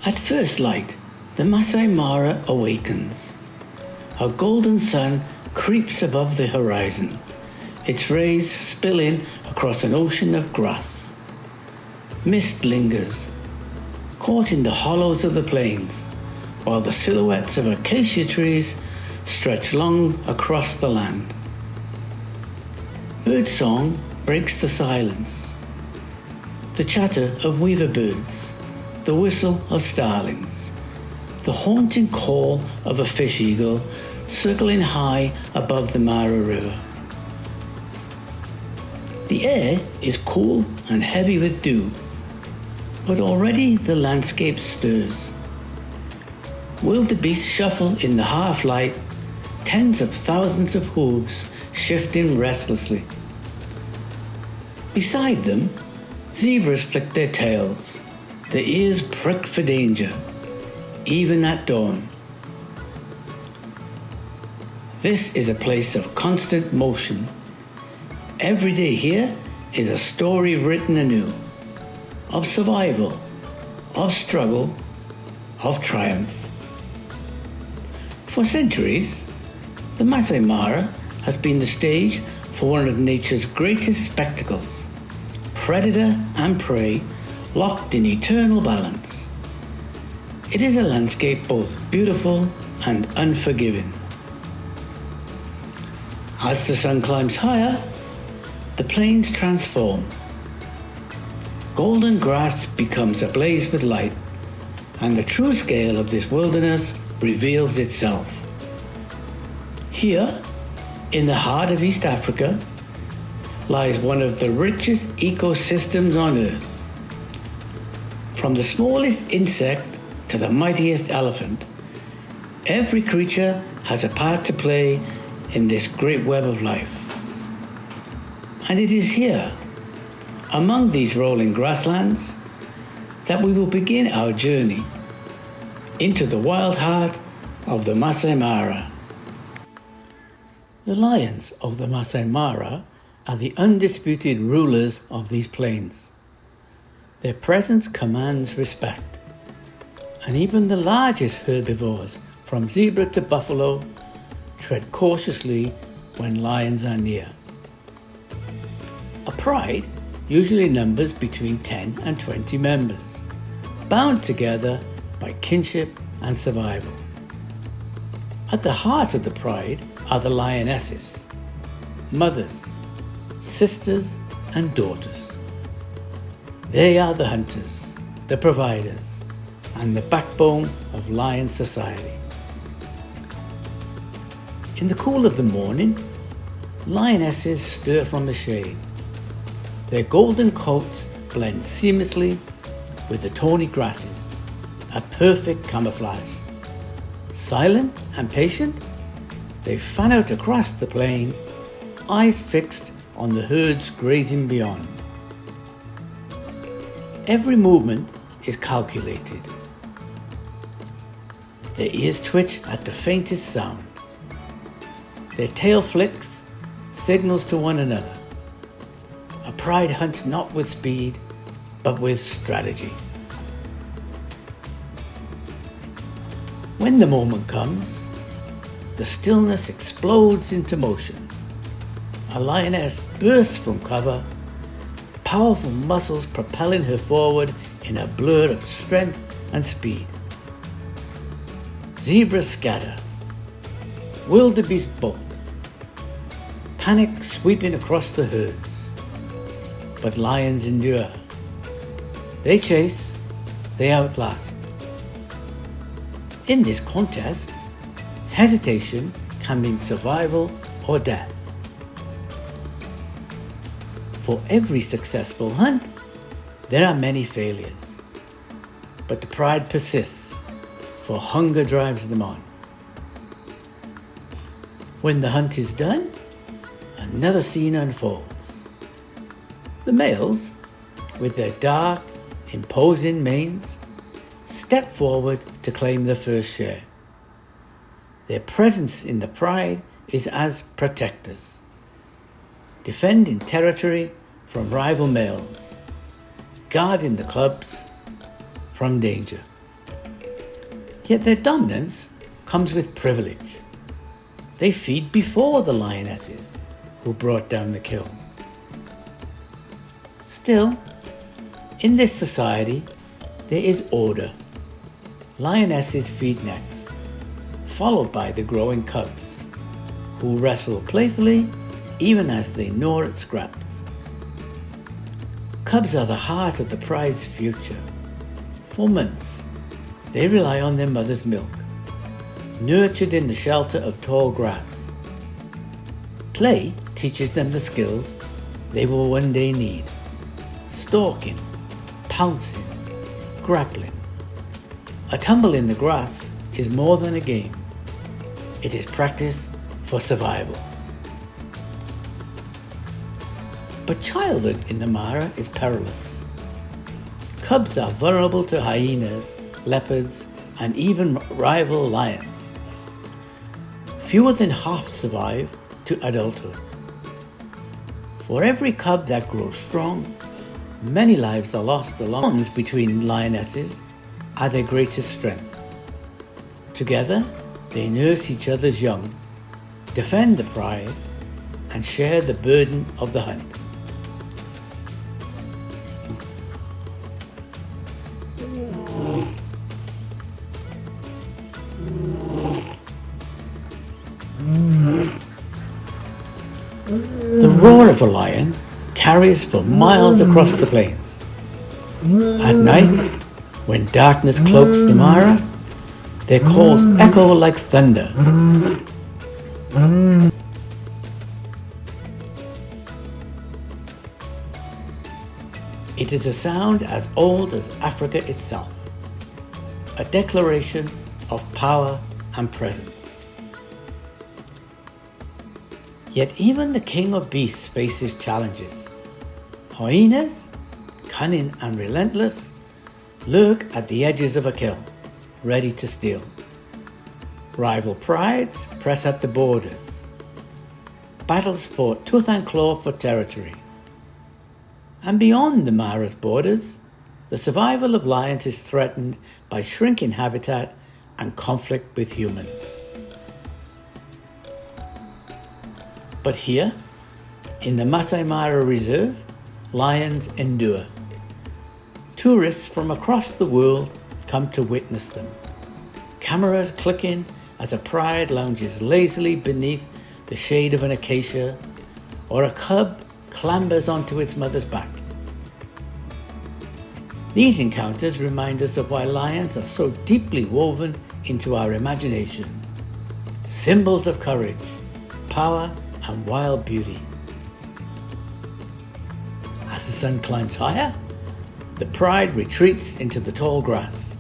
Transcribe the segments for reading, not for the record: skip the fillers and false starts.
At first light, the Maasai Mara awakens. A golden sun creeps above the horizon, its rays spilling across an ocean of grass. Mist lingers, caught in the hollows of the plains, while the silhouettes of acacia trees stretch long across the land. Birdsong breaks the silence. The chatter of weaver birds, the whistle of starlings, the haunting call of a fish eagle circling high above the Mara River. The air is cool and heavy with dew, but already the landscape stirs. Wildebeest shuffle in the half-light, tens of thousands of hooves shifting restlessly. Beside them, zebras flick their tails, their ears prick for danger, even at dawn. This is a place of constant motion. Every day here is a story written anew, of survival, of struggle, of triumph. For centuries, the Maasai Mara has been the stage for one of nature's greatest spectacles, predator and prey locked in eternal balance. It is a landscape both beautiful and unforgiving. As the sun climbs higher, the plains transform. Golden grass becomes ablaze with light, and the true scale of this wilderness reveals itself. Here, in the heart of East Africa, lies one of the richest ecosystems on Earth. From the smallest insect to the mightiest elephant, every creature has a part to play in this great web of life. And it is here, among these rolling grasslands, that we will begin our journey into the wild heart of the Maasai Mara. The lions of the Maasai Mara are the undisputed rulers of these plains. Their presence commands respect, and even the largest herbivores, from zebra to buffalo, tread cautiously when lions are near. A pride usually numbers between 10 and 20 members, bound together by kinship and survival. At the heart of the pride are the lionesses, mothers, sisters and daughters. They are the hunters, the providers, and the backbone of lion society. In the cool of the morning, lionesses stir from the shade. Their golden coats blend seamlessly with the tawny grasses, a perfect camouflage. Silent and patient, they fan out across the plain, eyes fixed on the herds grazing beyond. Every movement is calculated. Their ears twitch at the faintest sound. Their tail flicks, signals to one another. A pride hunts not with speed, but with strategy. When the moment comes, the stillness explodes into motion. A lioness bursts from cover, powerful muscles propelling her forward in a blur of strength and speed. Zebras scatter, wildebeest bolt, panic sweeping across the herds. But lions endure. They chase, they outlast. In this contest, hesitation can mean survival or death. For every successful hunt, there are many failures. But the pride persists, for hunger drives them on. When the hunt is done, another scene unfolds. The males, with their dark, imposing manes, step forward to claim their first share. Their presence in the pride is as protectors, defending territory from rival males, guarding the cubs from danger. Yet their dominance comes with privilege. They feed before the lionesses who brought down the kill. Still, in this society, there is order. Lionesses feed next, followed by the growing cubs, who wrestle playfully even as they gnaw at scraps. Cubs are the heart of the pride's future. For months, they rely on their mother's milk, nurtured in the shelter of tall grass. Play teaches them the skills they will one day need: stalking, pouncing, grappling. A tumble in the grass is more than a game. It is practice for survival. But childhood in the Mara is perilous. Cubs are vulnerable to hyenas, leopards, and even rival lions. Fewer than half survive to adulthood. For every cub that grows strong, many lives are lost along. Bonds between lionesses are their greatest strength. Together, they nurse each other's young, defend the pride, and share the burden of the hunt. The roar of a lion carries for miles across the plains. At night, when darkness cloaks the Mara, their calls echo like thunder. It is a sound as old as Africa itself, a declaration of power and presence. Yet even the king of beasts faces challenges. Hyenas, cunning and relentless, lurk at the edges of a kill, ready to steal. Rival prides press at the borders. Battles fought tooth and claw for territory. And beyond the Mara's borders, the survival of lions is threatened by shrinking habitat and conflict with humans. But here, in the Maasai Mara Reserve, lions endure. Tourists from across the world come to witness them. Cameras clicking as a pride lounges lazily beneath the shade of an acacia, or a cub clambers onto its mother's back. These encounters remind us of why lions are so deeply woven into our imagination. Symbols of courage, power, and wild beauty. As the sun climbs higher, the pride retreats into the tall grass,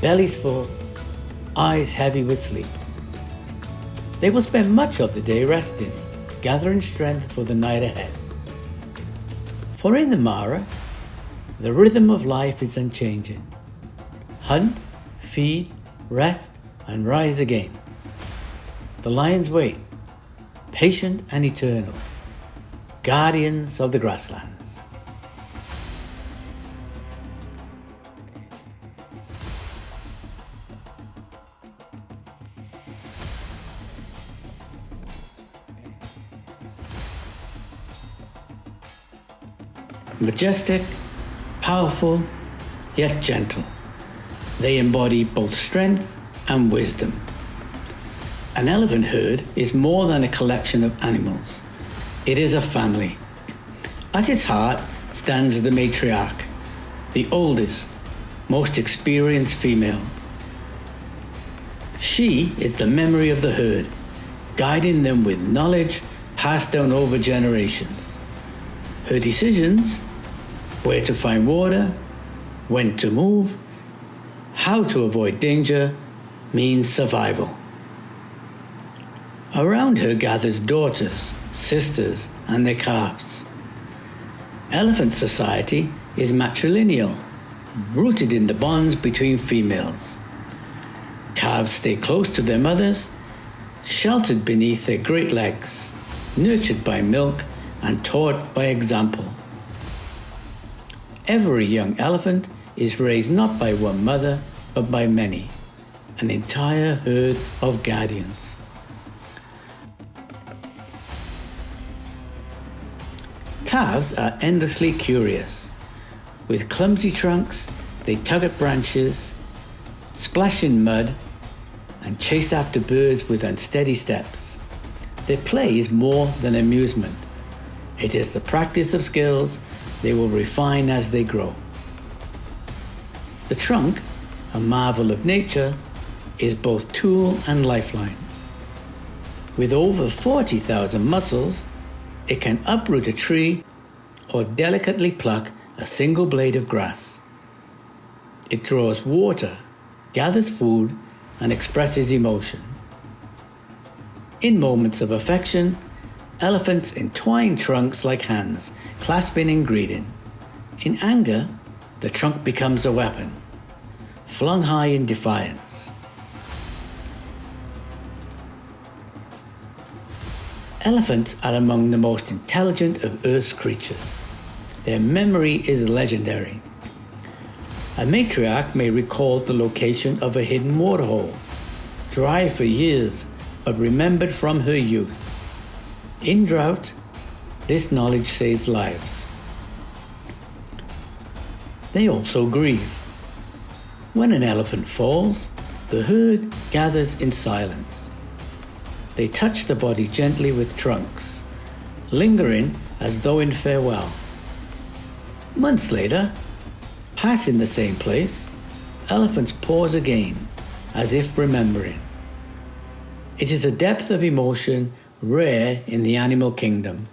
bellies full, eyes heavy with sleep. They will spend much of the day resting, gathering strength for the night ahead. For in the Mara, the rhythm of life is unchanging. Hunt, feed, rest, and rise again. The lions wait, patient and eternal, guardians of the grasslands. Majestic, powerful, yet gentle, they embody both strength and wisdom. An elephant herd is more than a collection of animals. It is a family. At its heart stands the matriarch, the oldest, most experienced female. She is the memory of the herd, guiding them with knowledge passed down over generations. Her decisions, where to find water, when to move, how to avoid danger, means survival. Around her gathers daughters, sisters, and their calves. Elephant society is matrilineal, rooted in the bonds between females. Calves stay close to their mothers, sheltered beneath their great legs, nurtured by milk and taught by example. Every young elephant is raised not by one mother, but by many, an entire herd of guardians. Calves are endlessly curious. With clumsy trunks, they tug at branches, splash in mud, and chase after birds with unsteady steps. Their play is more than amusement. It is the practice of skills they will refine as they grow. The trunk, a marvel of nature, is both tool and lifeline. With over 40,000 muscles, it can uproot a tree or delicately pluck a single blade of grass. It draws water, gathers food, and expresses emotion. In moments of affection, elephants entwine trunks like hands, clasping and greeting. In anger, the trunk becomes a weapon, flung high in defiance. Elephants are among the most intelligent of Earth's creatures. Their memory is legendary. A matriarch may recall the location of a hidden waterhole, dry for years but remembered from her youth. In drought, this knowledge saves lives. They also grieve. When an elephant falls, the herd gathers in silence. They touch the body gently with trunks, lingering as though in farewell. Months later, passing the same place, elephants pause again, as if remembering. It is a depth of emotion rare in the animal kingdom.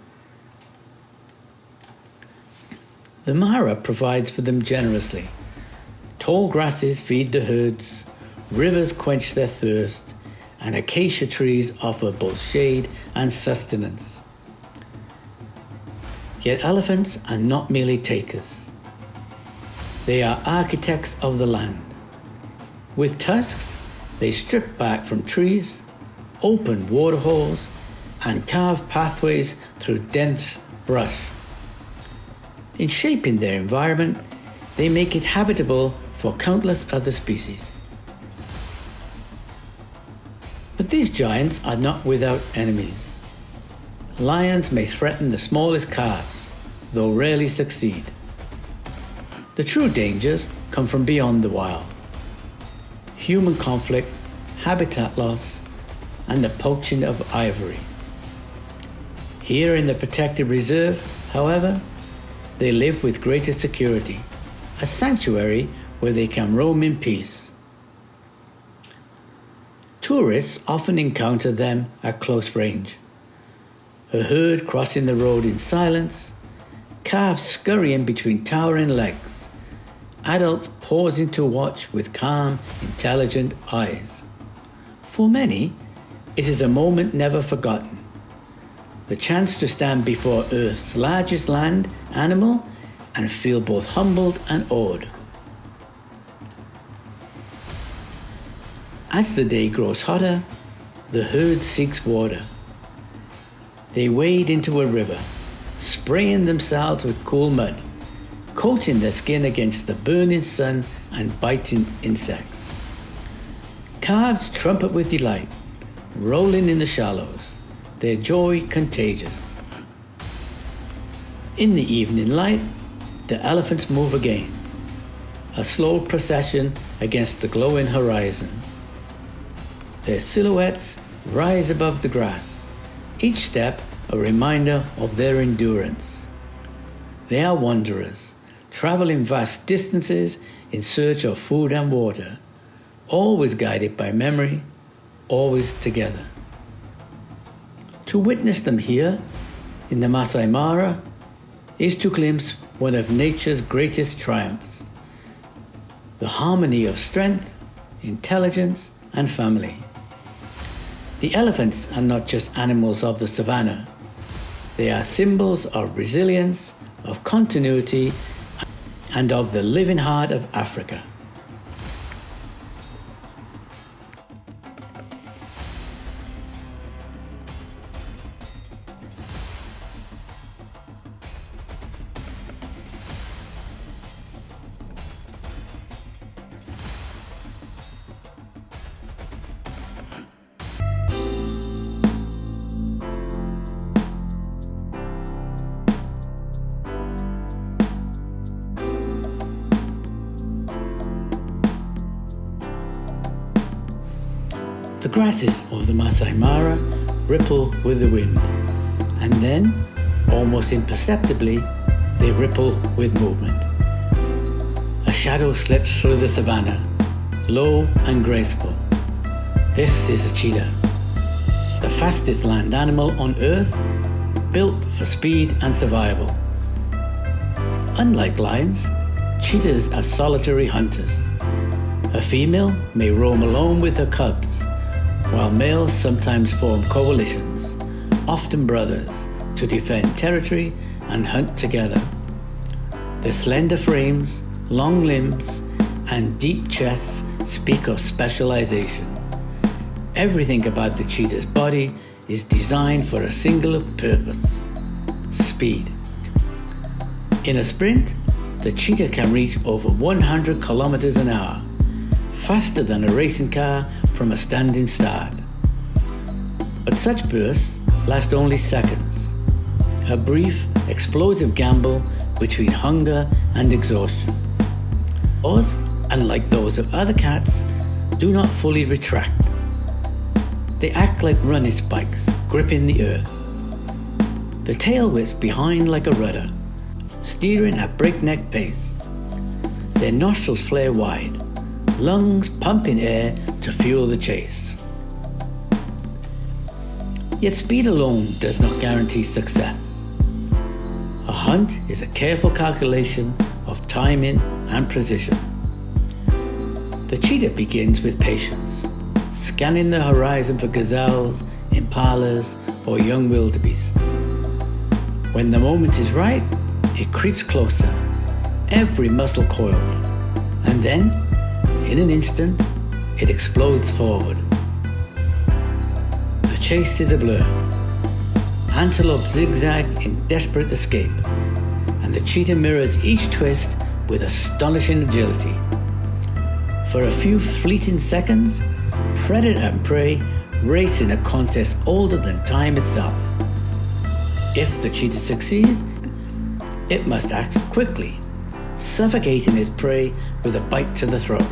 The Mara provides for them generously. Tall grasses feed the herds, rivers quench their thirst, and acacia trees offer both shade and sustenance. Yet elephants are not merely takers. They are architects of the land. With tusks, they strip bark from trees, open waterholes, and carve pathways through dense brush. In shaping their environment, they make it habitable for countless other species. But these giants are not without enemies. Lions may threaten the smallest calves, though rarely succeed. The true dangers come from beyond the wild. Human conflict, habitat loss, and the poaching of ivory. Here in the protected reserve, however, they live with greater security, a sanctuary where they can roam in peace. Tourists often encounter them at close range. A herd crossing the road in silence, calves scurrying between towering legs, adults pausing to watch with calm, intelligent eyes. For many, it is a moment never forgotten. The chance to stand before Earth's largest land animal and feel both humbled and awed. As the day grows hotter, the herd seeks water. They wade into a river, spraying themselves with cool mud, coating their skin against the burning sun and biting insects. Calves trumpet with delight, rolling in the shallows, their joy contagious. In the evening light, the elephants move again, a slow procession against the glowing horizon. Their silhouettes rise above the grass, each step a reminder of their endurance. They are wanderers, traveling vast distances in search of food and water, always guided by memory, always together. To witness them here, in the Maasai Mara, is to glimpse one of nature's greatest triumphs, the harmony of strength, intelligence, and family. The elephants are not just animals of the savannah. They are symbols of resilience, of continuity, and of the living heart of Africa. grasses of the Maasai Mara ripple with the wind, and then, almost imperceptibly, they ripple with movement. A shadow slips through the savannah, low and graceful. This is a cheetah, the fastest land animal on earth, built for speed and survival. Unlike lions, cheetahs are solitary hunters. A female may roam alone with her cubs, while males sometimes form coalitions, often brothers, to defend territory and hunt together. Their slender frames, long limbs, and deep chests speak of specialization. Everything about the cheetah's body is designed for a singular purpose: speed. In a sprint, the cheetah can reach over 100 kilometers an hour, faster than a racing car from a standing start. But such bursts last only seconds, a brief, explosive gamble between hunger and exhaustion. Ours, unlike those of other cats, do not fully retract. They act like running spikes, gripping the earth. The tail whips behind like a rudder, steering at breakneck pace. Their nostrils flare wide, lungs pumping air to fuel the chase. Yet speed alone does not guarantee success. A hunt is a careful calculation of timing and precision. The cheetah begins with patience, scanning the horizon for gazelles, impalas, or young wildebeest. When the moment is right, it creeps closer, every muscle coiled, and then, in an instant, it explodes forward. The chase is a blur. Antelope zigzag in desperate escape, and the cheetah mirrors each twist with astonishing agility. For a few fleeting seconds, predator and prey race in a contest older than time itself. If the cheetah succeeds, it must act quickly, suffocating its prey with a bite to the throat.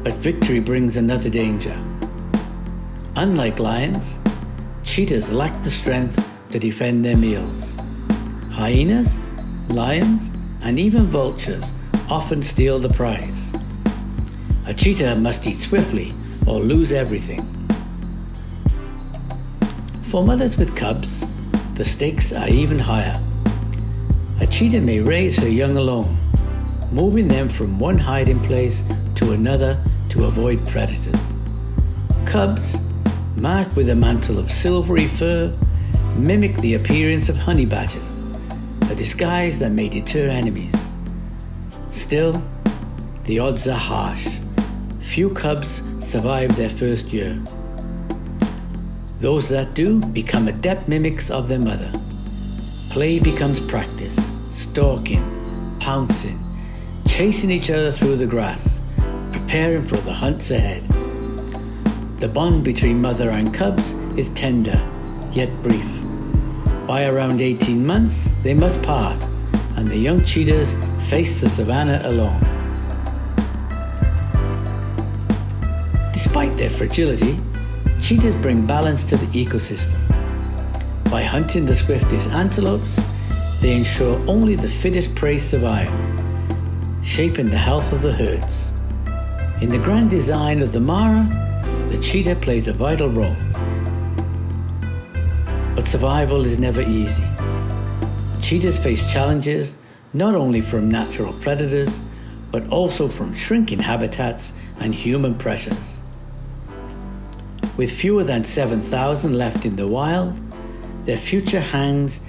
But victory brings another danger. Unlike lions, cheetahs lack the strength to defend their meals. Hyenas, lions, and even vultures often steal the prize. A cheetah must eat swiftly or lose everything. For mothers with cubs, the stakes are even higher. A cheetah may raise her young alone, moving them from one hiding place to another to avoid predators. Cubs, marked with a mantle of silvery fur, mimic the appearance of honey badgers, a disguise that may deter enemies. Still, the odds are harsh. Few cubs survive their first year. Those that do become adept mimics of their mother. Play becomes practice, stalking, pouncing, chasing each other through the grass, preparing for the hunts ahead. The bond between mother and cubs is tender, yet brief. By around 18 months, they must part, and the young cheetahs face the savannah alone. Despite their fragility, cheetahs bring balance to the ecosystem. By hunting the swiftest antelopes, they ensure only the fittest prey survive, shaping the health of the herds. In the grand design of the Mara, the cheetah plays a vital role. But survival is never easy. Cheetahs face challenges not only from natural predators, but also from shrinking habitats and human pressures. With fewer than 7,000 left in the wild, their future hangs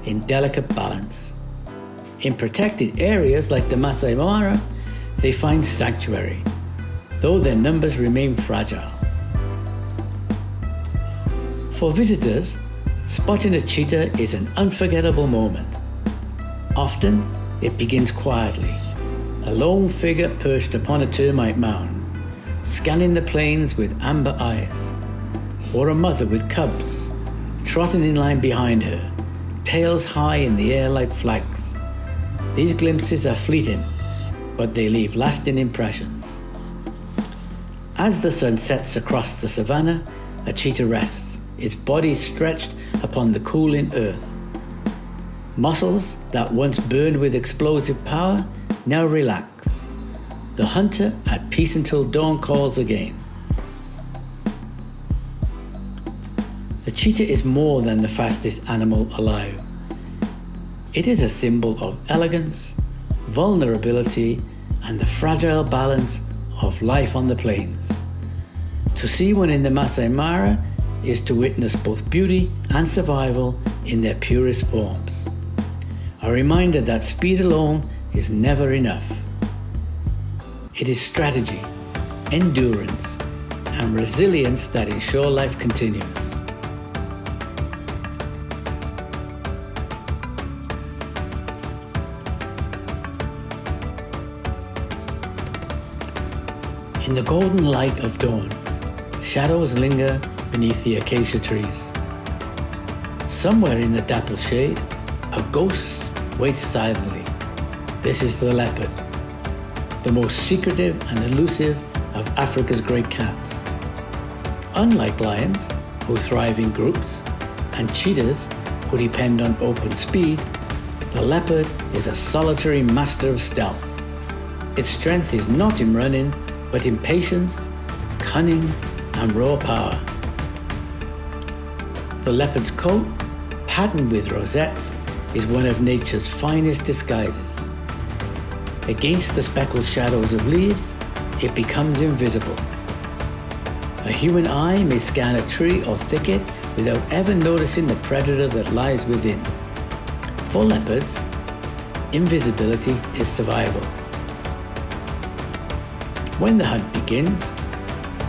in delicate balance. In protected areas like the Maasai Mara, they find sanctuary, though their numbers remain fragile. For visitors, spotting a cheetah is an unforgettable moment. Often, it begins quietly, a lone figure perched upon a termite mound, scanning the plains with amber eyes, or a mother with cubs, trotting in line behind her, tails high in the air like flags. These glimpses are fleeting, but they leave lasting impressions. As the sun sets across the savannah, a cheetah rests, its body stretched upon the cooling earth. Muscles that once burned with explosive power now relax. The hunter at peace until dawn calls again. The cheetah is more than the fastest animal alive. It is a symbol of elegance, vulnerability, and the fragile balance of life on the plains. To see one in the Maasai Mara is to witness both beauty and survival in their purest forms. A reminder that speed alone is never enough. It is strategy, endurance, and resilience that ensure life continues. In the golden light of dawn, shadows linger beneath the acacia trees. Somewhere in the dappled shade, a ghost waits silently. This is the leopard, the most secretive and elusive of Africa's great cats. Unlike lions, who thrive in groups, and cheetahs, who depend on open speed, the leopard is a solitary master of stealth. Its strength is not in running, but in patience, cunning, and raw power. The leopard's coat, patterned with rosettes, is one of nature's finest disguises. Against the speckled shadows of leaves, it becomes invisible. A human eye may scan a tree or thicket without ever noticing the predator that lies within. For leopards, invisibility is survival. When the hunt begins,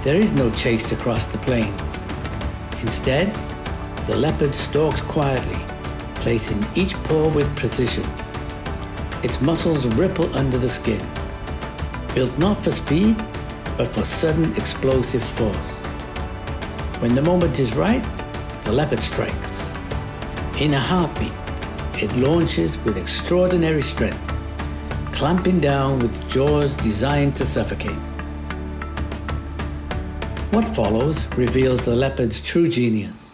there is no chase across the plains. Instead, the leopard stalks quietly, placing each paw with precision. Its muscles ripple under the skin, built not for speed, but for sudden explosive force. When the moment is right, the leopard strikes. In a heartbeat, it launches with extraordinary strength, clamping down with jaws designed to suffocate. What follows reveals the leopard's true genius.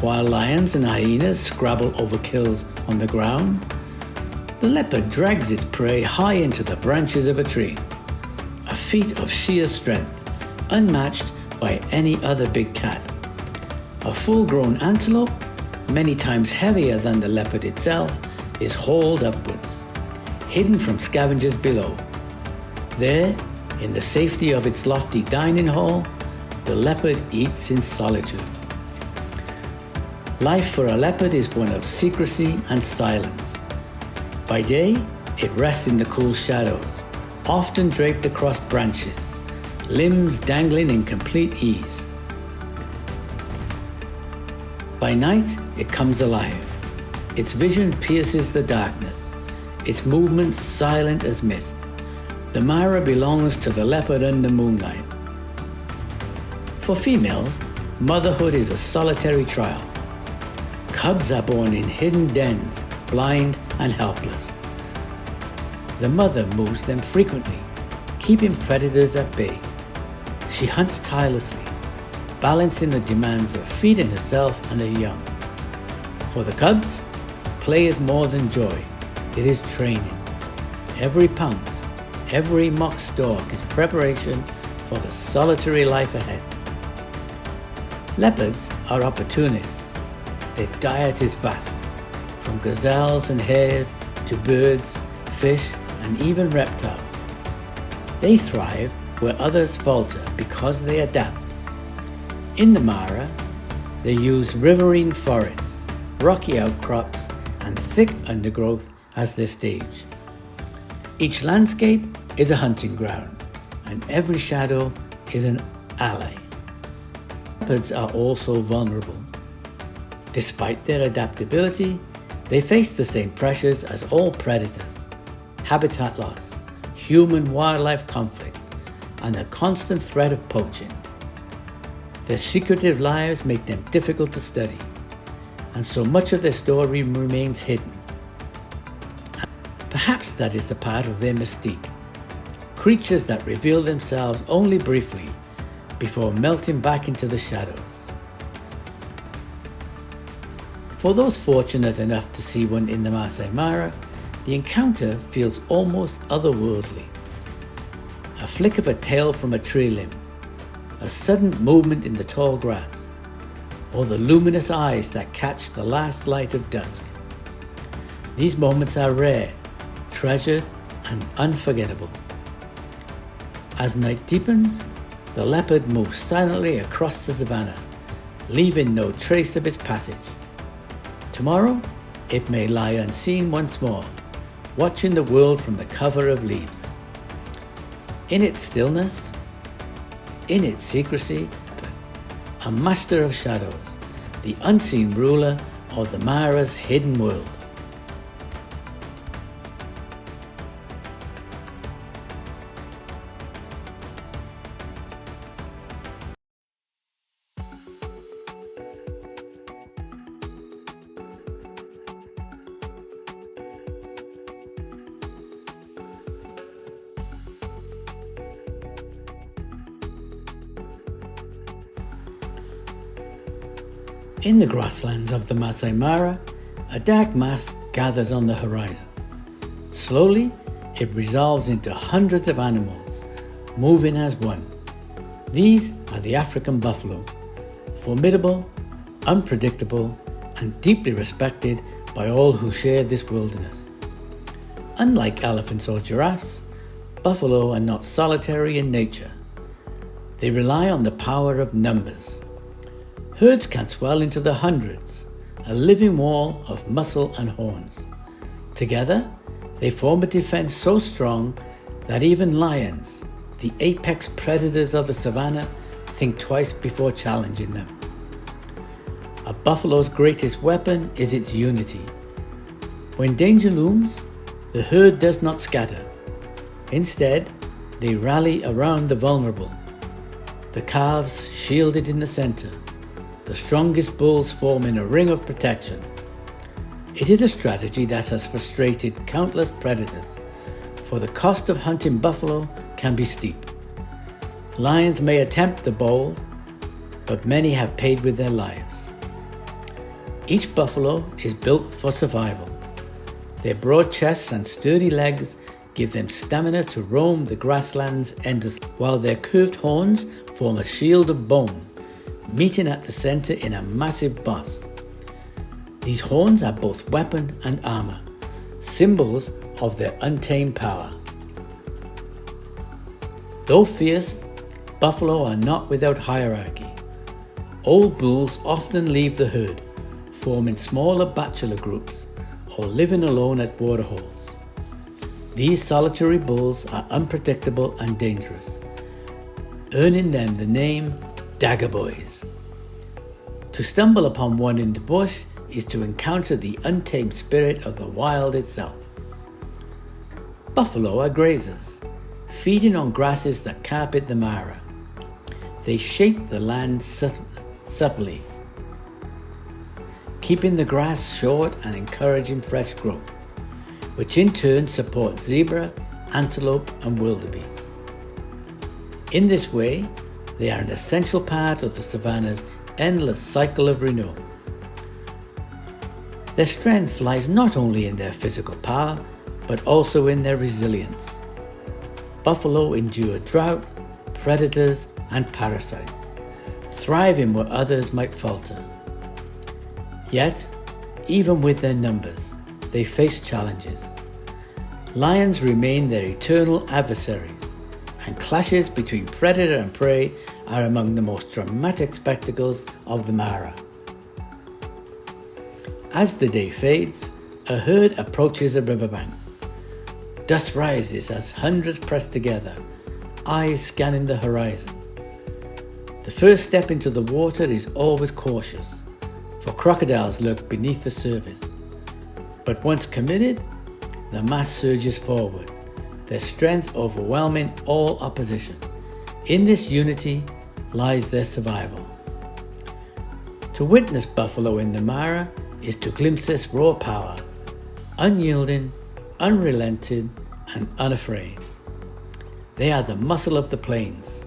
While lions and hyenas scrabble over kills on the ground, the leopard drags its prey high into the branches of a tree, a feat of sheer strength, unmatched by any other big cat. A full-grown antelope, many times heavier than the leopard itself, is hauled upwards, hidden from scavengers below. There, in the safety of its lofty dining hall, the leopard eats in solitude. Life for a leopard is one of secrecy and silence. By day, it rests in the cool shadows, often draped across branches, limbs dangling in complete ease. By night, it comes alive. Its vision pierces the darkness, its movements silent as mist. The Mara belongs to the leopard under moonlight. For females, motherhood is a solitary trial. Cubs are born in hidden dens, blind and helpless. The mother moves them frequently, keeping predators at bay. She hunts tirelessly, balancing the demands of feeding herself and her young. For the cubs, play is more than joy, it is training. Every pounce, every mock stalk is preparation for the solitary life ahead. Leopards are opportunists. Their diet is vast, from gazelles and hares to birds, fish, and even reptiles. They thrive where others falter because they adapt. In the Mara, they use riverine forests, rocky outcrops, and thick undergrowth as their stage. Each landscape is a hunting ground, and every shadow is an ally. Leopards are also vulnerable. Despite their adaptability, they face the same pressures as all predators: habitat loss, human-wildlife conflict, and the constant threat of poaching. Their secretive lives make them difficult to study, and so much of their story remains hidden. Perhaps that is the part of their mystique. creatures that reveal themselves only briefly before melting back into the shadows. For those fortunate enough to see one in the Maasai Mara, the encounter feels almost otherworldly. A flick of a tail from a tree limb, a sudden movement in the tall grass, or the luminous eyes that catch the last light of dusk. These moments are rare, treasured, and unforgettable. As night deepens, the leopard moves silently across the savannah, leaving no trace of its passage. Tomorrow, it may lie unseen once more, watching the world from the cover of leaves. In its stillness, in its secrecy, a master of shadows, the unseen ruler of the Mara's hidden world. In the grasslands of the Maasai Mara, a dark mass gathers on the horizon. Slowly, it resolves into hundreds of animals, moving as one. These are the African buffalo, formidable, unpredictable, and deeply respected by all who share this wilderness. Unlike elephants or giraffes, buffalo are not solitary in nature. They rely on the power of numbers. Herds can swell into the hundreds, a living wall of muscle and horns. Together, they form a defense so strong that even lions, the apex predators of the savannah, think twice before challenging them. A buffalo's greatest weapon is its unity. When danger looms, the herd does not scatter. Instead, they rally around the vulnerable. The calves shielded in the center, the strongest bulls form in a ring of protection. It is a strategy that has frustrated countless predators, for the cost of hunting buffalo can be steep. Lions may attempt the bold, but many have paid with their lives. Each buffalo is built for survival. Their broad chests and sturdy legs give them stamina to roam the grasslands endlessly, while their curved horns form a shield of bone, meeting at the center in a massive boss. These horns are both weapon and armor, symbols of their untamed power. Though fierce, buffalo are not without hierarchy. Old bulls often leave the herd, forming smaller bachelor groups or living alone at waterholes. These solitary bulls are unpredictable and dangerous, earning them the name Dagger Boys. To stumble upon one in the bush is to encounter the untamed spirit of the wild itself. Buffalo are grazers, feeding on grasses that carpet the Mara. They shape the land subtly, keeping the grass short and encouraging fresh growth, which in turn supports zebra, antelope, and wildebeest. In this way, they are an essential part of the savannah's endless cycle of renewal. Their strength lies not only in their physical power, but also in their resilience. Buffalo endure drought, predators, and parasites, thriving where others might falter. Yet, even with their numbers, they face challenges. Lions remain their eternal adversaries, and clashes between predator and prey are among the most dramatic spectacles of the Mara. As the day fades, a herd approaches a riverbank. Dust rises as hundreds press together, eyes scanning the horizon. The first step into the water is always cautious, for crocodiles lurk beneath the surface. But once committed, the mass surges forward, their strength overwhelming all opposition. In this unity lies their survival. To witness buffalo in the Mara is to glimpse this raw power, unyielding, unrelenting, and unafraid. They are the muscle of the plains.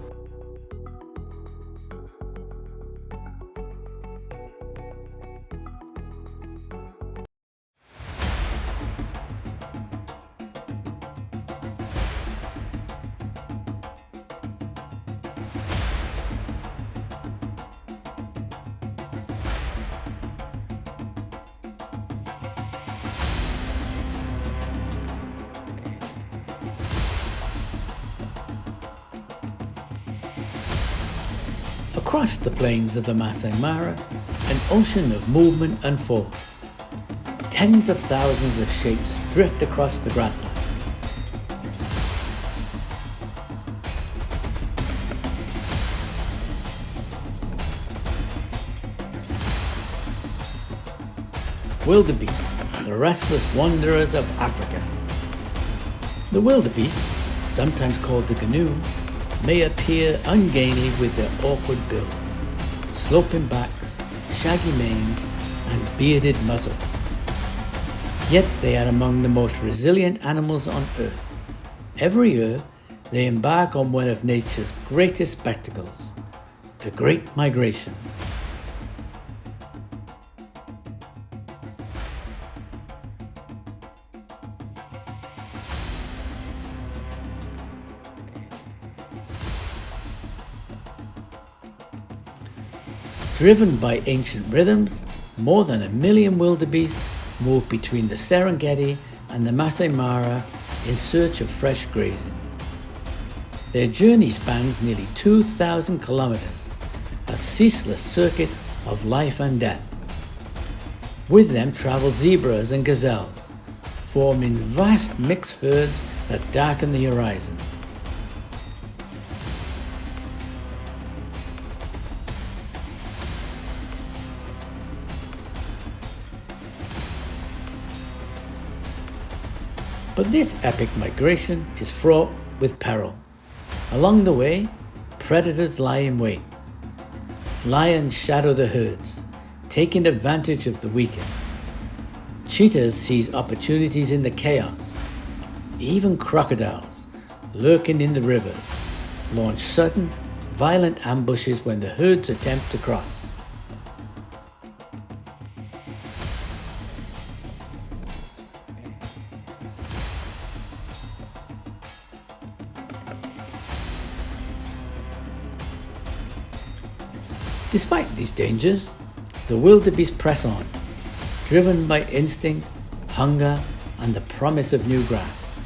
Across the plains of the Maasai Mara, an ocean of movement unfolds. Tens of thousands of shapes drift across the grassland. Wildebeest, the restless wanderers of Africa. The wildebeest, sometimes called the gnu, may appear ungainly with their awkward build, sloping backs, shaggy manes, and bearded muzzle. Yet they are among the most resilient animals on earth. Every year, they embark on one of nature's greatest spectacles, the Great Migration. Driven by ancient rhythms, more than 1 million wildebeest move between the Serengeti and the Maasai Mara in search of fresh grazing. Their journey spans nearly 2,000 kilometers, a ceaseless circuit of life and death. With them travel zebras and gazelles, forming vast mixed herds that darken the horizon. But this epic migration is fraught with peril. Along the way, predators lie in wait. Lions shadow the herds, taking advantage of the weakest. Cheetahs seize opportunities in the chaos. Even crocodiles, lurking in the rivers, launch sudden, violent ambushes when the herds attempt to cross. Despite these dangers, the wildebeest press on, driven by instinct, hunger, and the promise of new grass.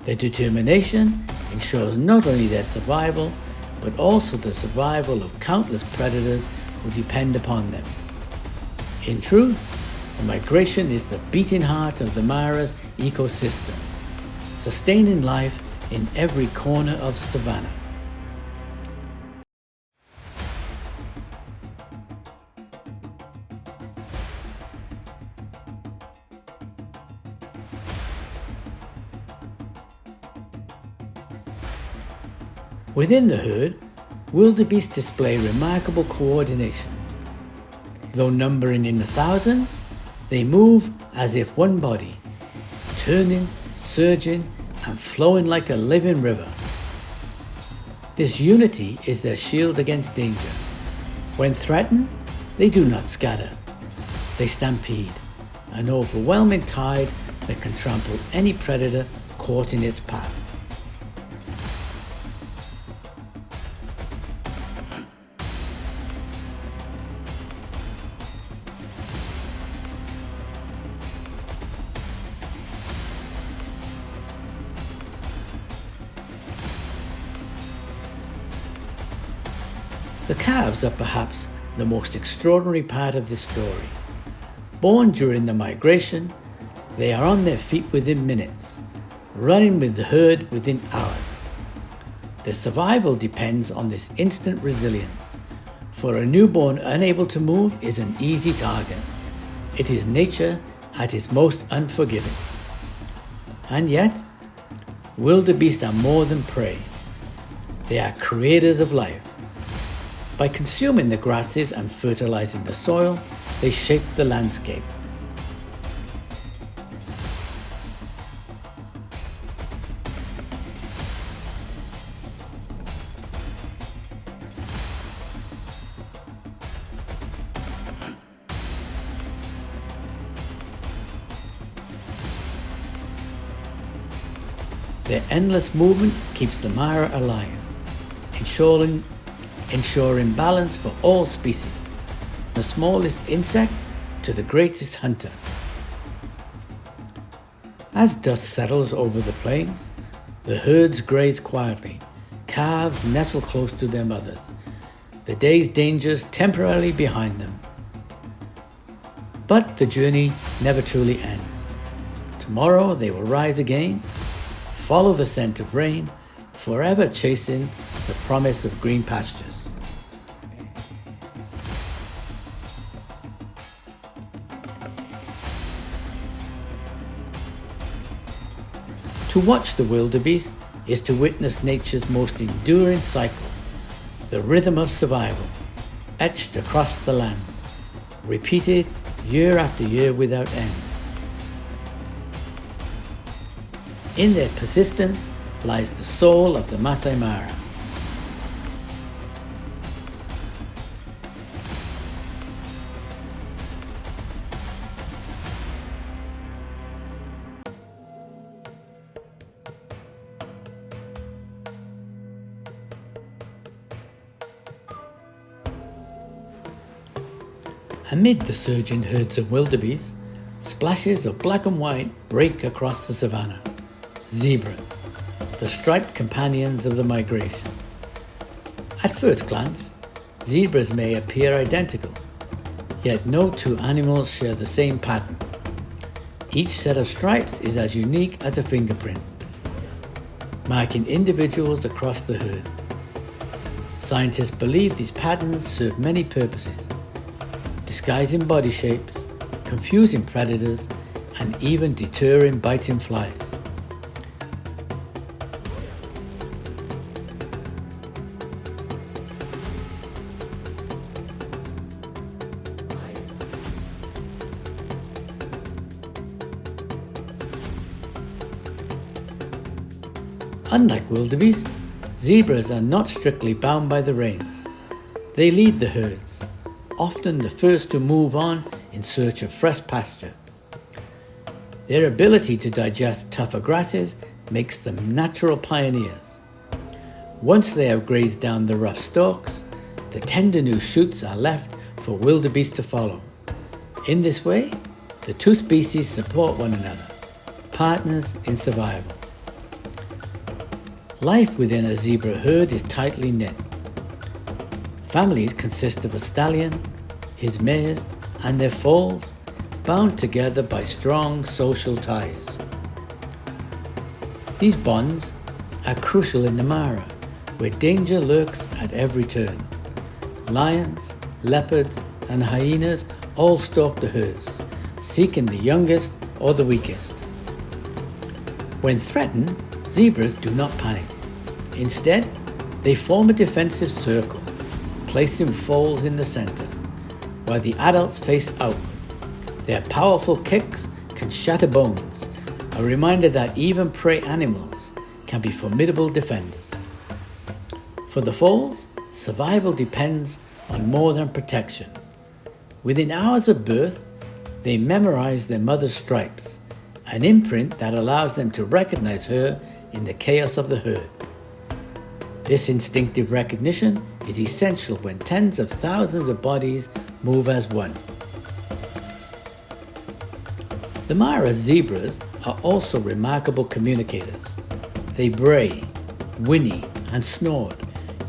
Their determination ensures not only their survival, but also the survival of countless predators who depend upon them. In truth, the migration is the beating heart of the Mara's ecosystem, sustaining life in every corner of the savanna. Within the herd, wildebeest display remarkable coordination. Though numbering in the thousands, they move as if one body, turning, surging, and flowing like a living river. This unity is their shield against danger. When threatened, they do not scatter. They stampede, an overwhelming tide that can trample any predator caught in its path. The calves are perhaps the most extraordinary part of this story. Born during the migration, they are on their feet within minutes, running with the herd within hours. Their survival depends on this instant resilience, for a newborn unable to move is an easy target. It is nature at its most unforgiving. And yet, wildebeest are more than prey. They are creators of life. By consuming the grasses and fertilizing the soil, they shape the landscape. Their endless movement keeps the Mara alive, ensuring balance for all species, the smallest insect to the greatest hunter. As dust settles over the plains, the herds graze quietly, calves nestle close to their mothers, the day's dangers temporarily behind them. But the journey never truly ends. Tomorrow they will rise again, follow the scent of rain, forever chasing the promise of green pastures. To watch the wildebeest is to witness nature's most enduring cycle, the rhythm of survival, etched across the land, repeated year after year without end. In their persistence lies the soul of the Maasai Mara. Amid the surging herds of wildebeest, splashes of black and white break across the savannah. Zebras, the striped companions of the migration. At first glance, zebras may appear identical, yet no two animals share the same pattern. Each set of stripes is as unique as a fingerprint, marking individuals across the herd. Scientists believe these patterns serve many purposes: disguising body shapes, confusing predators, and even deterring biting flies. Unlike wildebeest, zebras are not strictly bound by the reins. They lead the herds, often the first to move on in search of fresh pasture. Their ability to digest tougher grasses makes them natural pioneers. Once they have grazed down the rough stalks, the tender new shoots are left for wildebeest to follow. In this way, the two species support one another, partners in survival. Life within a zebra herd is tightly knit. Families consist of a stallion, his mares, and their foals, bound together by strong social ties. These bonds are crucial in the Mara, where danger lurks at every turn. Lions, leopards, and hyenas all stalk the herds, seeking the youngest or the weakest. When threatened, zebras do not panic. Instead, they form a defensive circle, placing foals in the center, while the adults face outward. Their powerful kicks can shatter bones, a reminder that even prey animals can be formidable defenders. For the foals, survival depends on more than protection. Within hours of birth, they memorize their mother's stripes, an imprint that allows them to recognize her in the chaos of the herd. This instinctive recognition is essential when tens of thousands of bodies move as one. The Mara zebras are also remarkable communicators. They bray, whinny, and snort,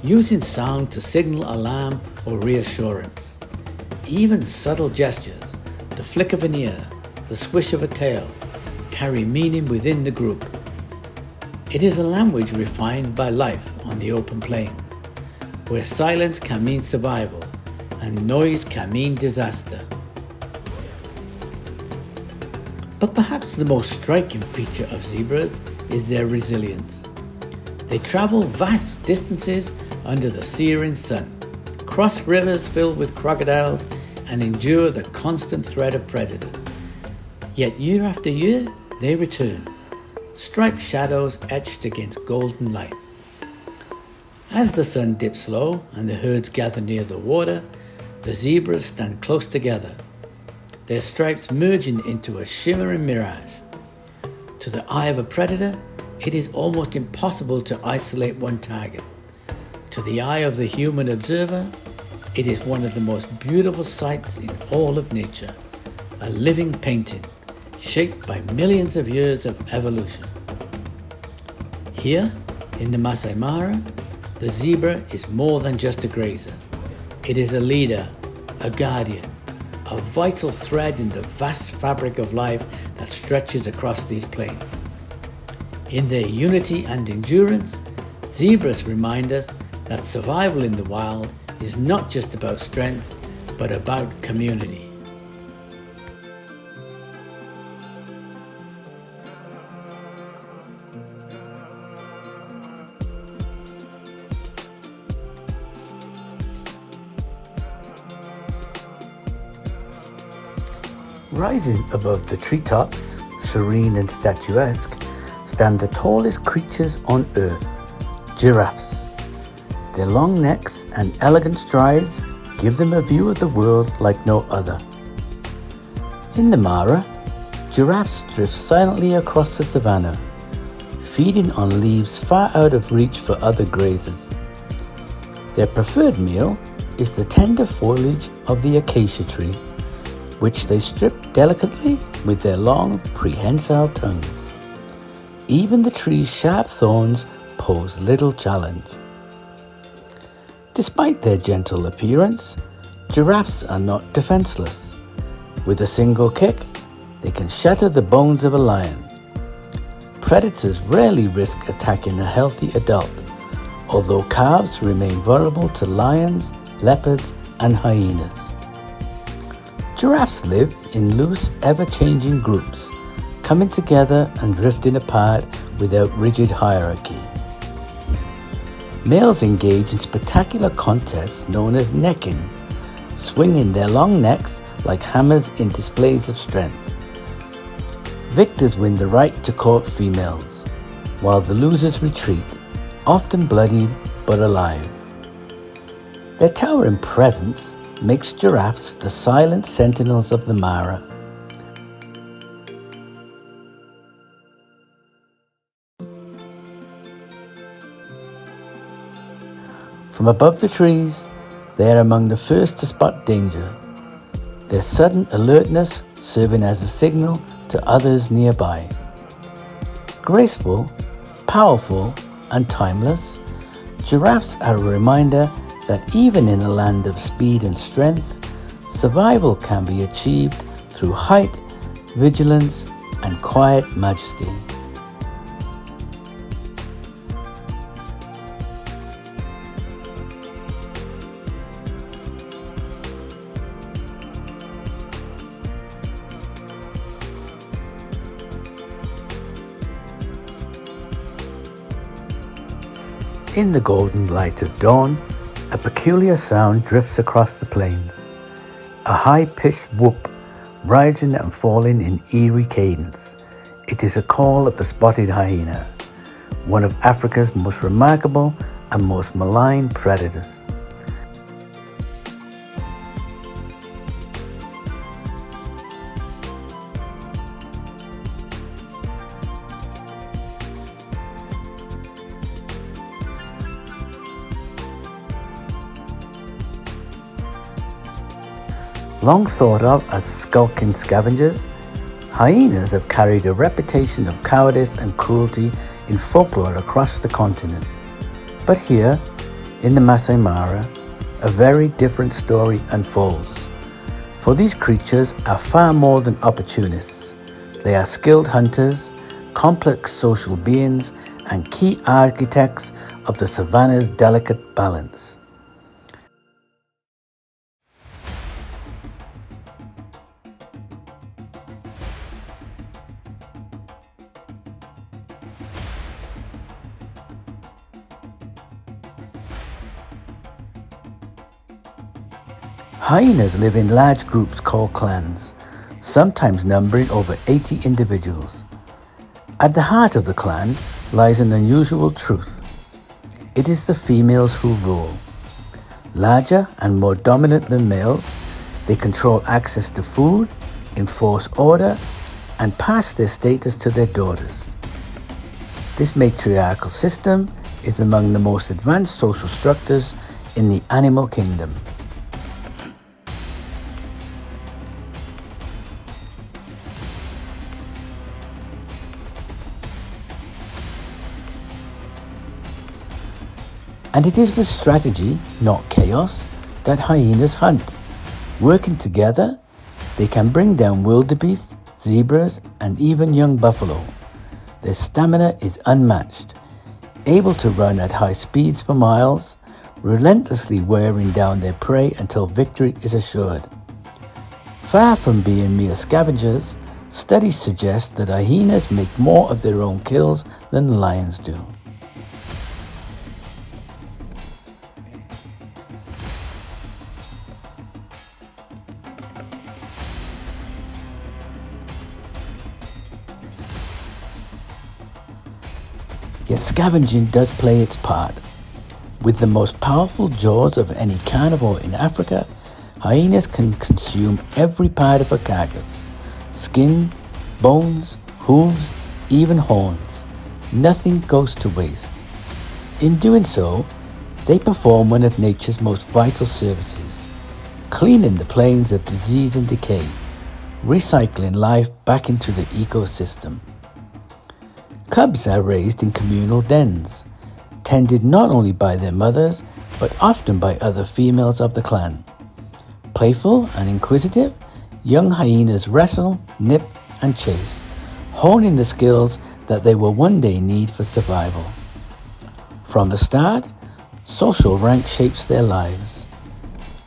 using sound to signal alarm or reassurance. Even subtle gestures, the flick of an ear, the swish of a tail, carry meaning within the group. It is a language refined by life on the open plains, where silence can mean survival and noise can mean disaster. But perhaps the most striking feature of zebras is their resilience. They travel vast distances under the searing sun, cross rivers filled with crocodiles, and endure the constant threat of predators. Yet year after year, they return, striped shadows etched against golden light. As the sun dips low and the herds gather near the water, the zebras stand close together, their stripes merging into a shimmering mirage. To the eye of a predator, it is almost impossible to isolate one target. To the eye of the human observer, it is one of the most beautiful sights in all of nature, a living painting shaped by millions of years of evolution. Here, in the Maasai Mara, the zebra is more than just a grazer. It is a leader, a guardian, a vital thread in the vast fabric of life that stretches across these plains. In their unity and endurance, zebras remind us that survival in the wild is not just about strength, but about community. Rising above the treetops, serene and statuesque, stand the tallest creatures on earth, giraffes. Their long necks and elegant strides give them a view of the world like no other. In the Mara, giraffes drift silently across the savanna, feeding on leaves far out of reach for other grazers. Their preferred meal is the tender foliage of the acacia tree, which they strip delicately with their long, prehensile tongues. Even the tree's sharp thorns pose little challenge. Despite their gentle appearance, giraffes are not defenseless. With a single kick, they can shatter the bones of a lion. Predators rarely risk attacking a healthy adult, although calves remain vulnerable to lions, leopards, and hyenas. Giraffes live in loose, ever-changing groups, coming together and drifting apart without rigid hierarchy. Males engage in spectacular contests known as necking, swinging their long necks like hammers in displays of strength. Victors win the right to court females, while the losers retreat, often bloodied but alive. Their towering presence makes giraffes the silent sentinels of the Mara. From above the trees, they are among the first to spot danger, their sudden alertness serving as a signal to others nearby. Graceful, powerful, and timeless, giraffes are a reminder that even in a land of speed and strength, survival can be achieved through height, vigilance, and quiet majesty. In the golden light of dawn, a peculiar sound drifts across the plains. A high-pitched whoop, rising and falling in eerie cadence. It is a call of the spotted hyena, one of Africa's most remarkable and most maligned predators. Long thought of as skulking scavengers, hyenas have carried a reputation of cowardice and cruelty in folklore across the continent. But here, in the Maasai Mara, a very different story unfolds. For these creatures are far more than opportunists. They are skilled hunters, complex social beings, and key architects of the savanna's delicate balance. Hyenas live in large groups called clans, sometimes numbering over 80 individuals. At the heart of the clan lies an unusual truth. It is the females who rule. Larger and more dominant than males, they control access to food, enforce order, and pass their status to their daughters. This matriarchal system is among the most advanced social structures in the animal kingdom. And it is with strategy, not chaos, that hyenas hunt. Working together, they can bring down wildebeest, zebras, and even young buffalo. Their stamina is unmatched, able to run at high speeds for miles, relentlessly wearing down their prey until victory is assured. Far from being mere scavengers, studies suggest that hyenas make more of their own kills than lions do. Yet scavenging does play its part. With the most powerful jaws of any carnivore in Africa, hyenas can consume every part of a carcass: skin, bones, hooves, even horns. Nothing goes to waste. In doing so, they perform one of nature's most vital services, cleaning the plains of disease and decay, recycling life back into the ecosystem. Cubs are raised in communal dens, tended not only by their mothers, but often by other females of the clan. Playful and inquisitive, young hyenas wrestle, nip, and chase, honing the skills that they will one day need for survival. From the start, social rank shapes their lives.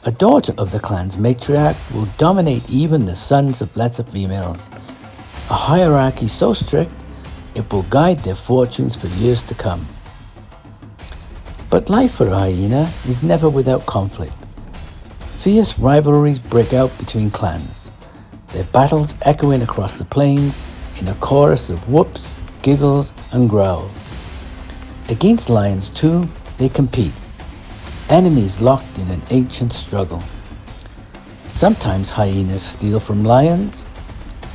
A daughter of the clan's matriarch will dominate even the sons of lesser females, a hierarchy so strict it will guide their fortunes for years to come. But life for a hyena is never without conflict. Fierce rivalries break out between clans, their battles echoing across the plains in a chorus of whoops, giggles, and growls. Against lions, too, they compete, enemies locked in an ancient struggle. Sometimes hyenas steal from lions.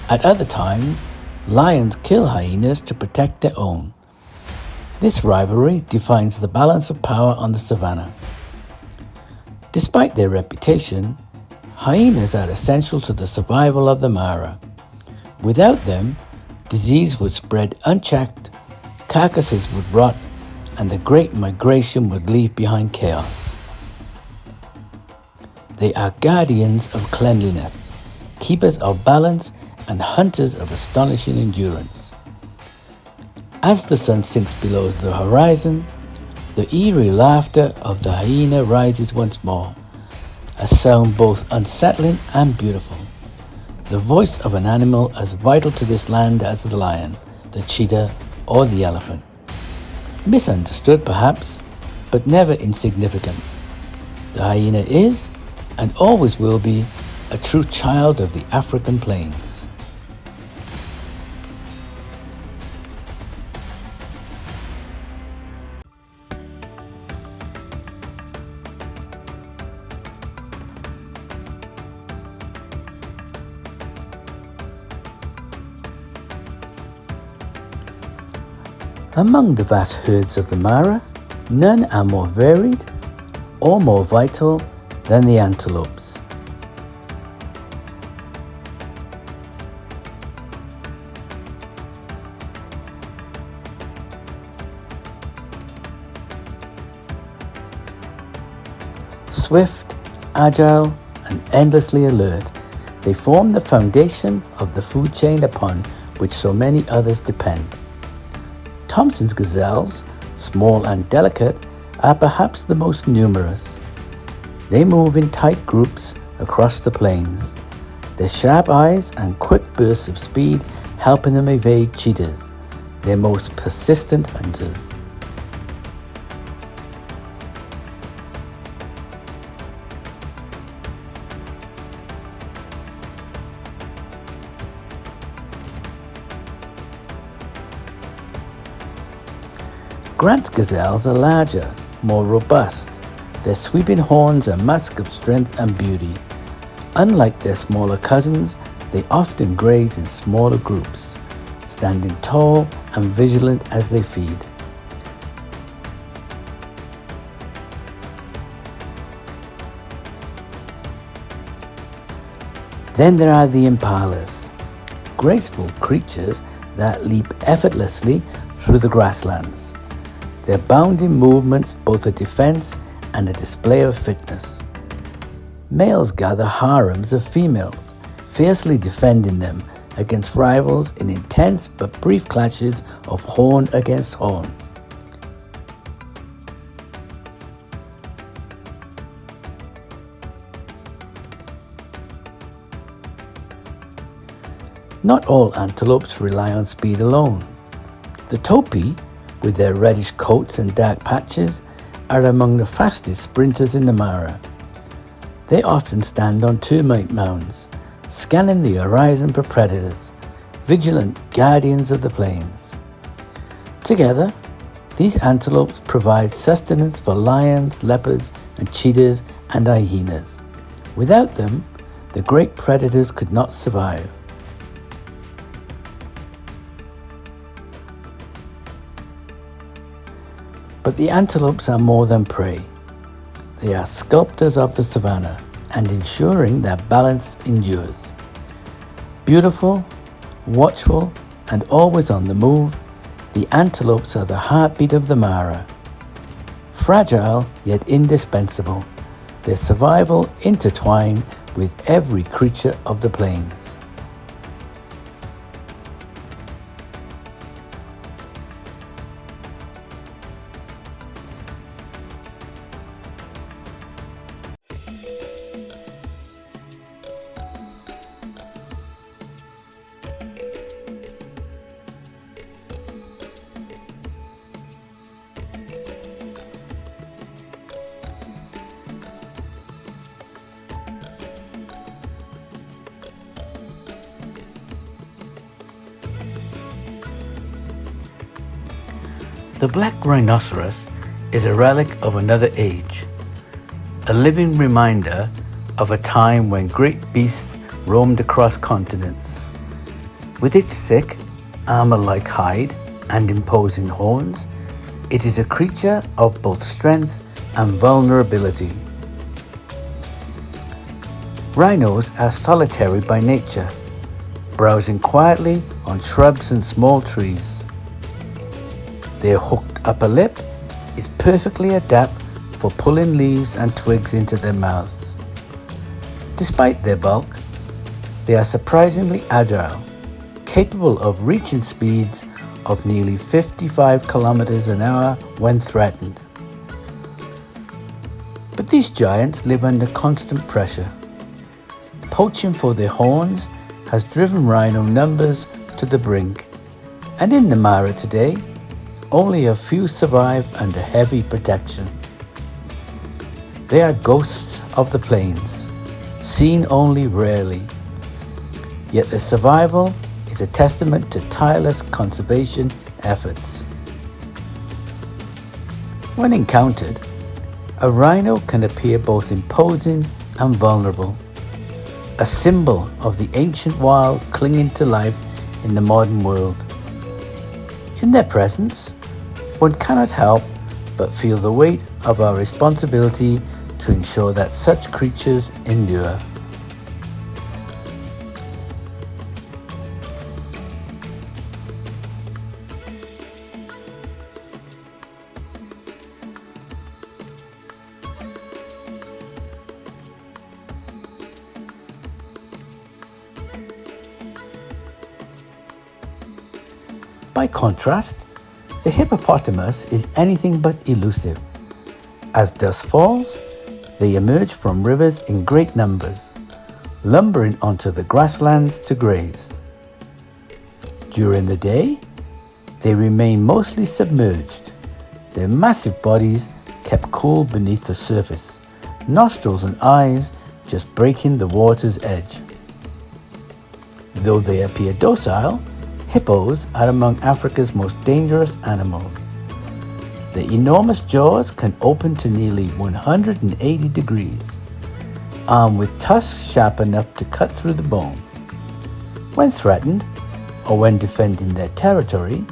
At other times, lions kill hyenas to protect their own. This rivalry defines the balance of power on the savannah. Despite their reputation, hyenas are essential to the survival of the Mara. Without them, disease would spread unchecked, carcasses would rot, and the Great Migration would leave behind chaos. They are guardians of cleanliness, keepers of balance, and hunters of astonishing endurance. As the sun sinks below the horizon, the eerie laughter of the hyena rises once more, a sound both unsettling and beautiful. The voice of an animal as vital to this land as the lion, the cheetah, or the elephant. Misunderstood perhaps, but never insignificant. The hyena is, and always will be, a true child of the African plains. Among the vast herds of the Mara, none are more varied or more vital than the antelopes. Swift, agile, and endlessly alert, they form the foundation of the food chain upon which so many others depend. Thompson's gazelles, small and delicate, are perhaps the most numerous. They move in tight groups across the plains, their sharp eyes and quick bursts of speed helping them evade cheetahs, their most persistent hunters. Grant's gazelles are larger, more robust. Their sweeping horns are a mask of strength and beauty. Unlike their smaller cousins, they often graze in smaller groups, standing tall and vigilant as they feed. Then there are the impalas, graceful creatures that leap effortlessly through the grasslands. Their bounding movements both a defense and a display of fitness. Males gather harems of females, fiercely defending them against rivals in intense but brief clashes of horn against horn. Not all antelopes rely on speed alone. The topi, with their reddish coats and dark patches, are among the fastest sprinters in the Mara. They often stand on termite mounds, scanning the horizon for predators, vigilant guardians of the plains. Together, these antelopes provide sustenance for lions, leopards, and cheetahs and hyenas. Without them, the great predators could not survive. But the antelopes are more than prey. They are sculptors of the savanna and ensuring that balance endures. Beautiful, watchful, and always on the move, the antelopes are the heartbeat of the Mara. Fragile yet indispensable, their survival intertwined with every creature of the plains. The black rhinoceros is a relic of another age, a living reminder of a time when great beasts roamed across continents. With its thick, armor-like hide and imposing horns, it is a creature of both strength and vulnerability. Rhinos are solitary by nature, browsing quietly on shrubs and small trees. Their hooked upper lip is perfectly adapted for pulling leaves and twigs into their mouths. Despite their bulk, they are surprisingly agile, capable of reaching speeds of nearly 55 kilometers an hour when threatened. But these giants live under constant pressure. Poaching for their horns has driven rhino numbers to the brink, and in the Mara today, only a few survive under heavy protection. They are ghosts of the plains, seen only rarely. Yet their survival is a testament to tireless conservation efforts. When encountered, a rhino can appear both imposing and vulnerable, a symbol of the ancient wild clinging to life in the modern world. In their presence, one cannot help but feel the weight of our responsibility to ensure that such creatures endure. By contrast, the hippopotamus is anything but elusive. As dusk falls, they emerge from rivers in great numbers, lumbering onto the grasslands to graze. During the day, they remain mostly submerged, their massive bodies kept cool beneath the surface, nostrils and eyes just breaking the water's edge. Though they appear docile, hippos are among Africa's most dangerous animals. Their enormous jaws can open to nearly 180 degrees, armed with tusks sharp enough to cut through the bone. When threatened, or when defending their territory,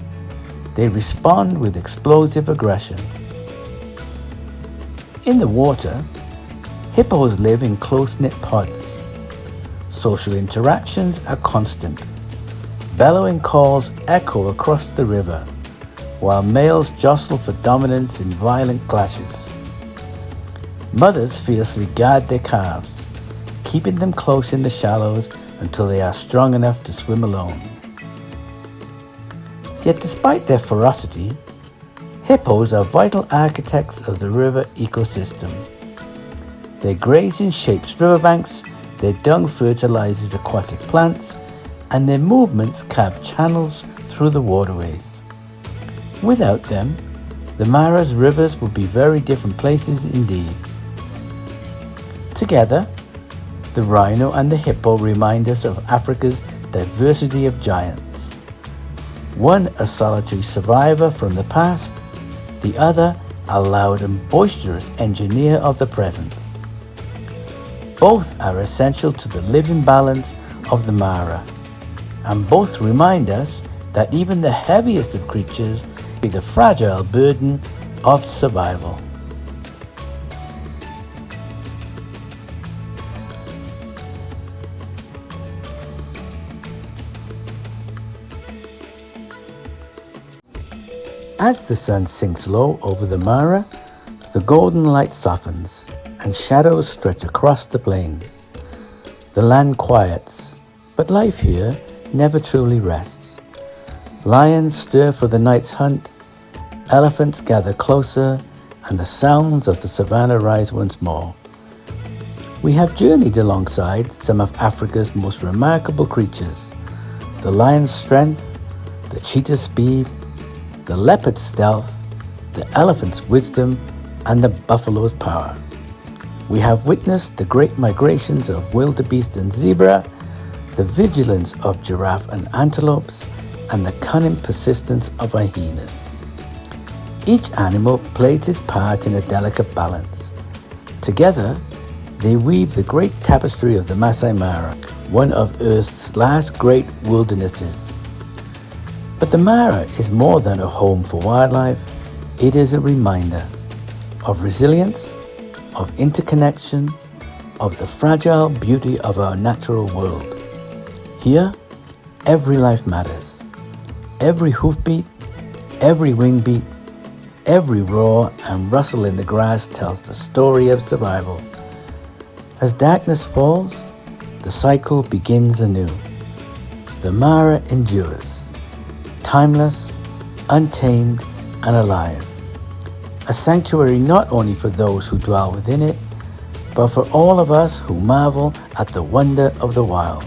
they respond with explosive aggression. In the water, hippos live in close-knit pods. Social interactions are constant. Bellowing calls echo across the river, while males jostle for dominance in violent clashes. Mothers fiercely guard their calves, keeping them close in the shallows until they are strong enough to swim alone. Yet despite their ferocity, hippos are vital architects of the river ecosystem. Their grazing shapes riverbanks, their dung fertilizes aquatic plants, and their movements carve channels through the waterways. Without them, the Mara's rivers would be very different places indeed. Together, the rhino and the hippo remind us of Africa's diversity of giants. One a solitary survivor from the past, the other a loud and boisterous engineer of the present. Both are essential to the living balance of the Mara, and both remind us that even the heaviest of creatures be the fragile burden of survival. As the sun sinks low over the Mara, the golden light softens and shadows stretch across the plains. The land quiets, but life here never truly rests. Lions stir for the night's hunt, elephants gather closer, and the sounds of the savannah rise once more. We have journeyed alongside some of Africa's most remarkable creatures: the lion's strength, the cheetah's speed, the leopard's stealth, the elephant's wisdom, and the buffalo's power. We have witnessed the great migrations of wildebeest and zebra, the vigilance of giraffe and antelopes, and the cunning persistence of hyenas. Each animal plays its part in a delicate balance. Together, they weave the great tapestry of the Maasai Mara, one of Earth's last great wildernesses. But the Mara is more than a home for wildlife. It is a reminder of resilience, of interconnection, of the fragile beauty of our natural world. Here, every life matters. Every hoofbeat, every wing beat, every roar and rustle in the grass tells the story of survival. As darkness falls, the cycle begins anew. The Mara endures, timeless, untamed, and alive. A sanctuary not only for those who dwell within it, but for all of us who marvel at the wonder of the wild.